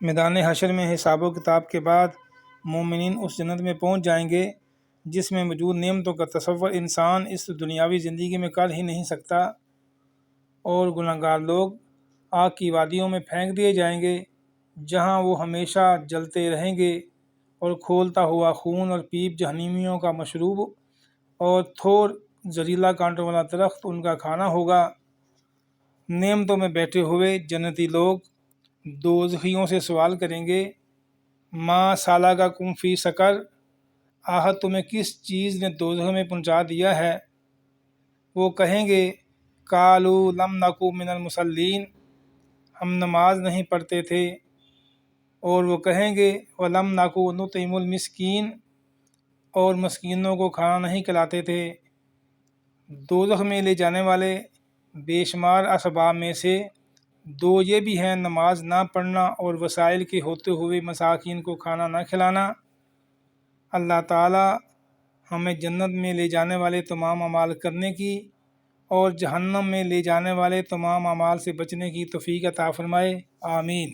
میدان حشر میں حساب و کتاب کے بعد مومنین اس جنت میں پہنچ جائیں گے جس میں موجود نعمتوں کا تصور انسان اس دنیاوی زندگی میں کر ہی نہیں سکتا، اور گنہگار لوگ آگ کی وادیوں میں پھینک دیے جائیں گے جہاں وہ ہمیشہ جلتے رہیں گے، اور کھولتا ہوا خون اور پیپ جہنمیوں کا مشروب اور تھور زہریلا کانٹوں والا درخت ان کا کھانا ہوگا۔ نعمتوں میں بیٹھے ہوئے جنتی لوگ دوزخیوں سے سوال کریں گے، ماں سالہ کا کم فی سقر، تمہیں کس چیز نے دوزخ میں پہنچا دیا ہے؟ وہ کہیں گے، قالوا لم نکو من المصلین، ہم نماز نہیں پڑھتے تھے۔ اور وہ کہیں گے، ولم نکو نطعم المسکین، اور مسکینوں کو کھانا نہیں کھلاتے تھے۔ دوزخ میں لے جانے والے بے شمار اسباب میں سے دو یہ بھی ہیں، نماز نہ پڑھنا اور وسائل کے ہوتے ہوئے مساکین کو کھانا نہ کھلانا۔ اللہ تعالی ہمیں جنت میں لے جانے والے تمام اعمال کرنے کی اور جہنم میں لے جانے والے تمام اعمال سے بچنے کی توفیق عطا فرمائے، آمین۔